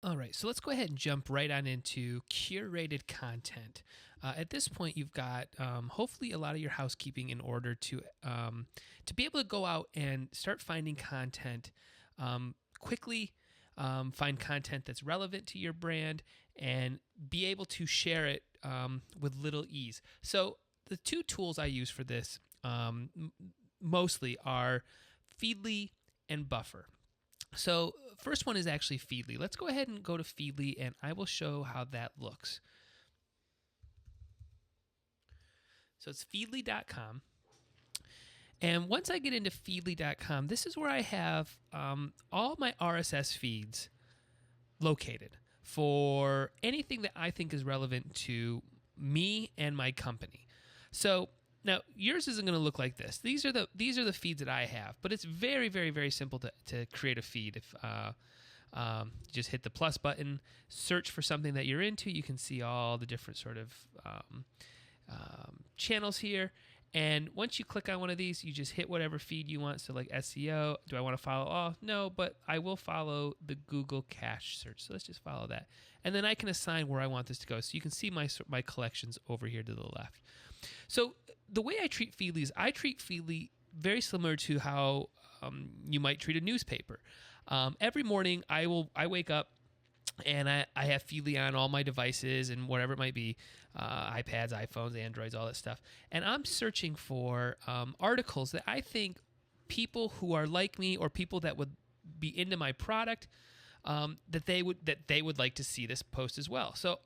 All right, so let's go ahead and jump right on into curated content. At this point, you've got hopefully a lot of your housekeeping in order to be able to go out and start finding content quickly, find content that's relevant to your brand, and be able to share it with little ease. So the two tools I use for this mostly are Feedly and Buffer. So first one is actually Feedly. Let's go ahead and go to Feedly and I will show how that looks. So it's feedly.com. And once I get into feedly.com, this is where I have all my RSS feeds located for anything that I think is relevant to me and my company. So now yours isn't going to look like this. These are the feeds that I have, but it's very, very, very simple to create a feed. If just hit the plus button, search for something that you're into, you can see all the different sort of channels here. And once you click on one of these, you just hit whatever feed you want. So like SEO, do I want to follow all? No, but I will follow the Google cache search. So let's just follow that. And then I can assign where I want this to go. So you can see my collections over here to the left. So the way I treat Feedly is I treat Feedly very similar to how you might treat a newspaper. Every morning I wake up, and I have Feedly on all my devices and whatever it might be, iPads, iPhones, Androids, all that stuff. And I'm searching for articles that I think people who are like me or people that would be into my product, that they would like to see this post as well. So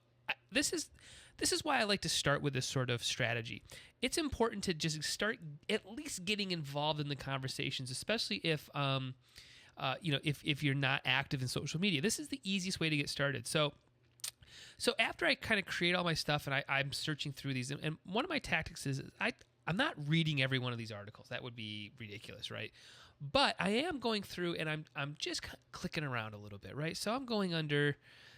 this is why I like to start with this sort of strategy. It's important to just start at least getting involved in the conversations, especially if if you're not active in social media. This is the easiest way to get started. So after I kind of create all my stuff and I'm searching through these, and one of my tactics is I'm not reading every one of these articles. That would be ridiculous, right? But I am going through and I'm just clicking around a little bit, right? So I'm going under,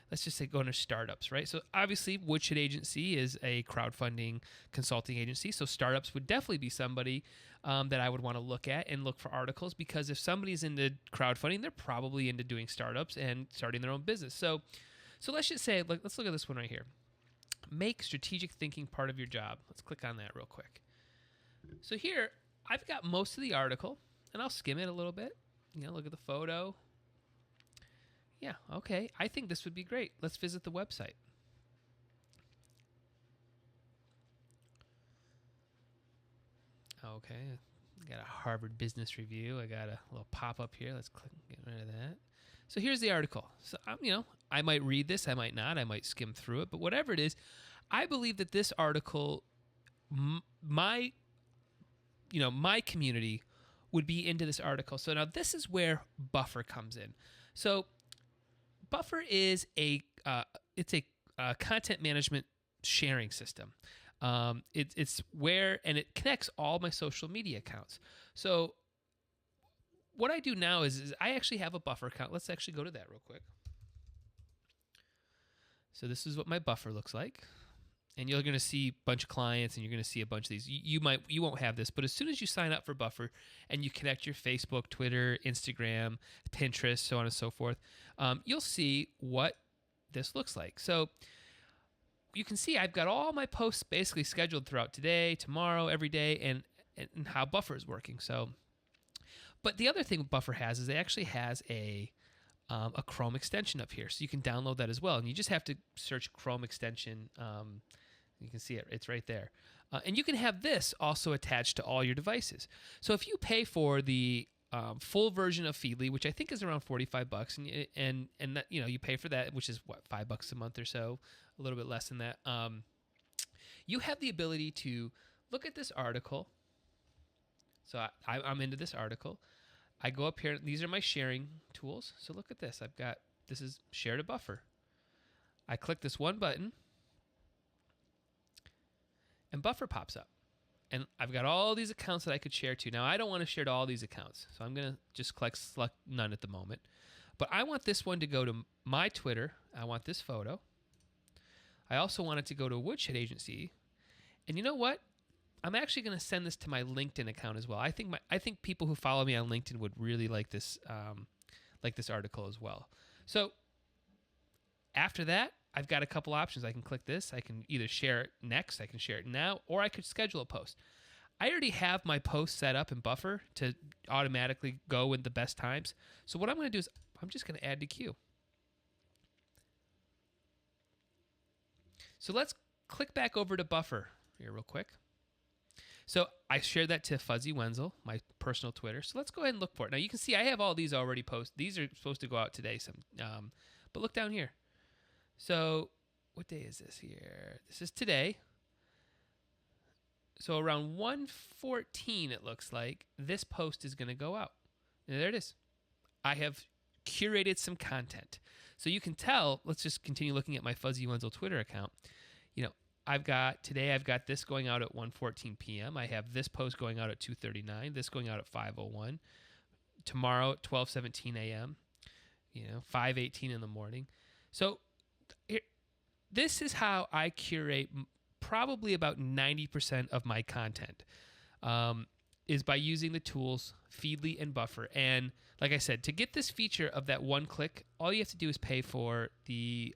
let's just say go under startups, right? So obviously Woodshed Agency is a crowdfunding consulting agency. So startups would definitely be somebody that I would want to look at and look for articles, because if somebody's into crowdfunding, they're probably into doing startups and starting their own business. So let's just say, let's look at this one right here. Make strategic thinking part of your job. Let's click on that real quick. So here, I've got most of the article, and I'll skim it a little bit. Look at the photo. Yeah, okay. I think this would be great. Let's visit the website. Okay, got a Harvard Business Review. I got a little pop-up here. Let's click, get rid of that. So here's the article. So I might read this, I might not, I might skim through it, but whatever it is, I believe that this article, my community would be into this article. So now this is where Buffer comes in. So Buffer is it's a content management sharing system. It's where, and it connects all my social media accounts. So what I do now is I actually have a Buffer account. Let's actually go to that real quick. So this is what my Buffer looks like. And you're going to see a bunch of clients, and you're going to see a bunch of these. You won't have this, but as soon as you sign up for Buffer and you connect your Facebook, Twitter, Instagram, Pinterest, so on and so forth, you'll see what this looks like. So you can see I've got all my posts basically scheduled throughout today, tomorrow, every day, and how Buffer is working. So, but the other thing Buffer has is it actually has a Chrome extension up here, so you can download that as well. And you just have to search Chrome extension. You can see it; it's right there. And you can have this also attached to all your devices. So if you pay for the full version of Feedly, which I think is around $45, and that, you pay for that, which is what, $5 a month or so, a little bit less than that. You have the ability to look at this article. So I'm into this article. I go up here. These are my sharing tools. So look at this. This is share to Buffer. I click this one button, and Buffer pops up. And I've got all these accounts that I could share to. Now, I don't want to share to all these accounts, so I'm going to just select none at the moment. But I want this one to go to my Twitter. I want this photo. I also want it to go to Woodshed Agency. And you know what? I'm actually going to send this to my LinkedIn account as well. I think people who follow me on LinkedIn would really like this article as well. So After that, I've got a couple options. I can click this. I can either share it next, I can share it now, or I could schedule a post. I already have my post set up in Buffer to automatically go in the best times. So what I'm going to do is I'm just going to add to queue. So let's click back over to Buffer here real quick. So I shared that to Fuzzy Wenzel, my personal Twitter. So let's go ahead and look for it. Now you can see I have all these already posted. These are supposed to go out today. But look down here. So what day is this here? This is today. So around 1:14, it looks like, this post is going to go out. And there it is. I have curated some content. So you can tell, let's just continue looking at my Fuzzy Wenzel Twitter account. Today I've got this going out at 1:14 p.m. I have this post going out at 2:39, this going out at 5:01. Tomorrow at 12:17 a.m., 5:18 in the morning. So this is how I curate probably about 90% of my content, is by using the tools Feedly and Buffer. And like I said, to get this feature of that one click, all you have to do is pay for the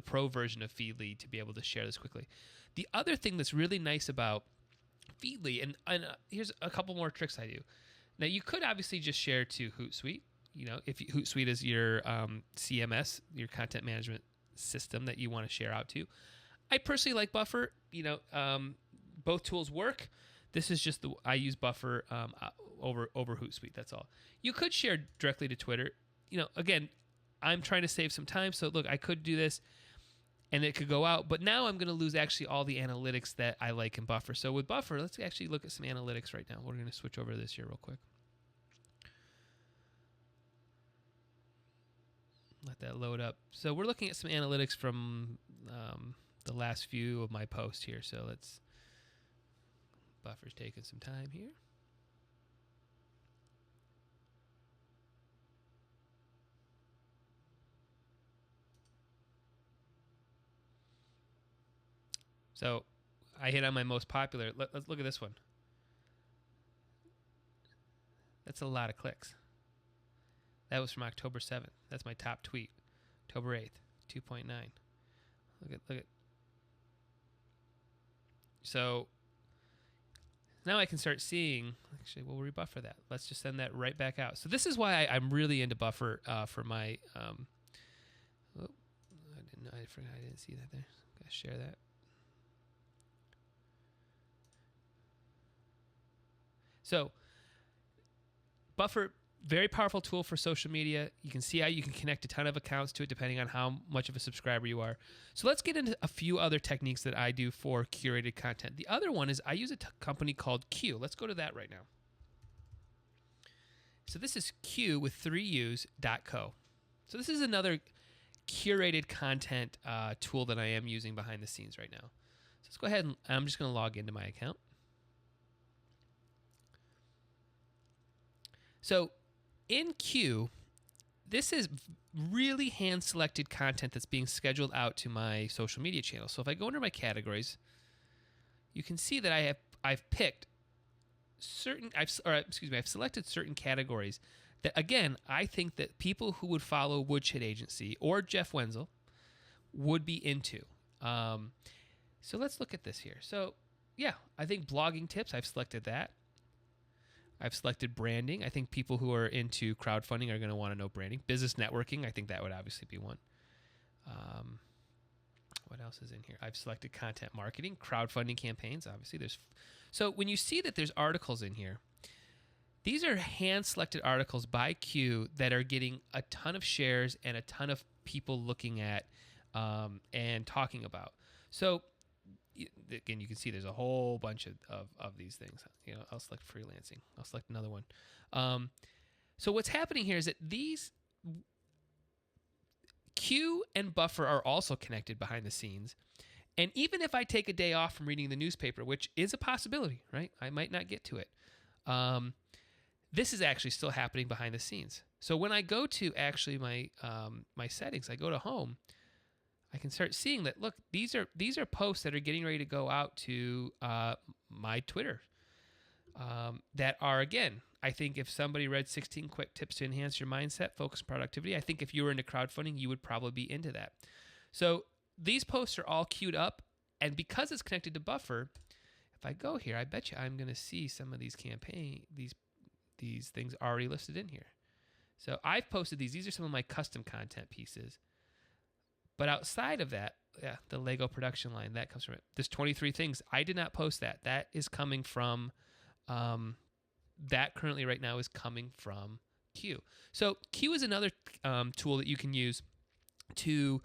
pro version of Feedly to be able to share this quickly. The other thing that's really nice about Feedly, and here's a couple more tricks I do. Now, you could obviously just share to Hootsuite. If Hootsuite is your CMS, your content management system that you want to share out to. I personally like Buffer. Both tools work. This is just I use Buffer over Hootsuite. That's all. You could share directly to Twitter. Again, I'm trying to save some time. So look, I could do this and it could go out, but now I'm going to lose actually all the analytics that I like in Buffer. So with Buffer, let's actually look at some analytics right now. We're going to switch over to this here real quick. Let that load up. So we're looking at some analytics from the last few of my posts here. So Buffer's taking some time here. So I hit on my most popular. Let's look at this one. That's a lot of clicks. That was from October 7th. That's my top tweet. October 8th, 2.9. Look at. So now I can start seeing, actually, we'll rebuffer that. Let's just send that right back out. So this is why I'm really into Buffer for my, I didn't see that there. Gotta share that. So Buffer, very powerful tool for social media. You can see how you can connect a ton of accounts to it depending on how much of a subscriber you are. So let's get into a few other techniques that I do for curated content. The other one is I use a company called Q. Let's go to that right now. So this is Q with 3U's.co. So this is another curated content tool that I am using behind the scenes right now. So let's go ahead and I'm just going to log into my account. So in Q, this is really hand-selected content that's being scheduled out to my social media channel. So if I go under my categories, you can see that I've picked certain I've selected certain categories that, again, I think that people who would follow Woodshed Agency or Jeff Wenzel would be into. So let's look at this here. So yeah, I think blogging tips, I've selected that. I've selected branding. I think people who are into crowdfunding are going to want to know branding. Business networking, I think that would obviously be one. What else is in here? I've selected content marketing, crowdfunding campaigns. Obviously, so when you see that there's articles in here, these are hand-selected articles by Q that are getting a ton of shares and a ton of people looking at and talking about. So again, you can see there's a whole bunch of these things. I'll select freelancing. I'll select another one. So what's happening here is that these Q and Buffer are also connected behind the scenes. And even if I take a day off from reading the newspaper, which is a possibility, right? I might not get to it. This is actually still happening behind the scenes. So when I go to actually my settings, I go to home, I can start seeing that, look, these are posts that are getting ready to go out to my Twitter that are, again, I think if somebody read 16 quick tips to enhance your mindset, focus, productivity, I think if you were into crowdfunding, you would probably be into that. So these posts are all queued up, and because it's connected to Buffer, if I go here, I bet you I'm going to see some of these these things already listed in here. So I've posted these. These are some of my custom content pieces. But outside of that, yeah, the Lego production line, that comes from it. There's 23 things. I did not post that. That is coming from, that currently right now is coming from Q. So Q is another tool that you can use to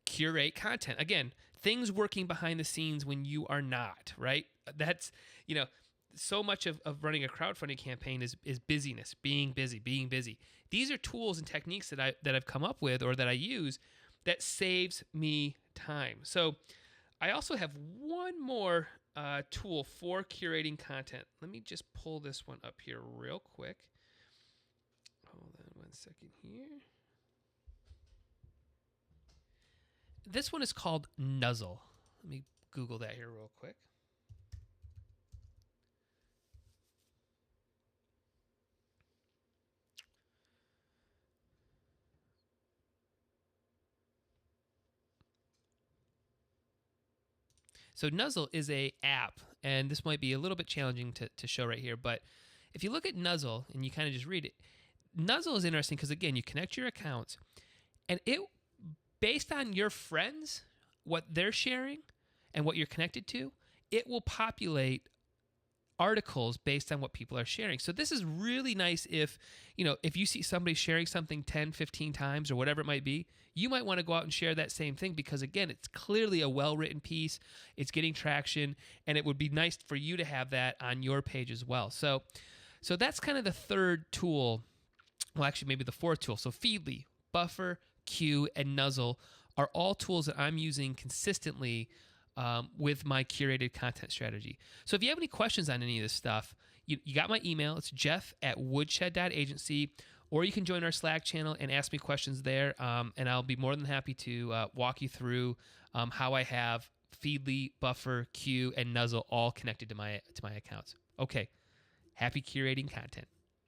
curate content. Again, things working behind the scenes when you are not, right? That's, so much of running a crowdfunding campaign is busyness, being busy. These are tools and techniques that I've come up with or that I use that saves me time. So I also have one more tool for curating content. Let me just pull this one up here real quick. Hold on one second here. This one is called Nuzzle. Let me Google that here real quick. So Nuzzle is a app, and this might be a little bit challenging to show right here, but if you look at Nuzzle and you kind of just read it, Nuzzle is interesting because, again, you connect your accounts, and it, based on your friends, what they're sharing and what you're connected to, it will populate articles based on what people are sharing. So this is really nice if you see somebody sharing something 10, 15 times or whatever it might be, you might want to go out and share that same thing because, again, it's clearly a well-written piece, it's getting traction, and it would be nice for you to have that on your page as well. So that's kind of the third tool. Well, actually, maybe the fourth tool. So Feedly, Buffer, Q, and Nuzzle are all tools that I'm using consistently with my curated content strategy. So if you have any questions on any of this stuff, you got my email. It's jeff@woodshed.agency, or you can join our Slack channel and ask me questions there, and I'll be more than happy to walk you through how I have Feedly, Buffer, Q, and Nuzzle all connected to my accounts. Okay, happy curating content.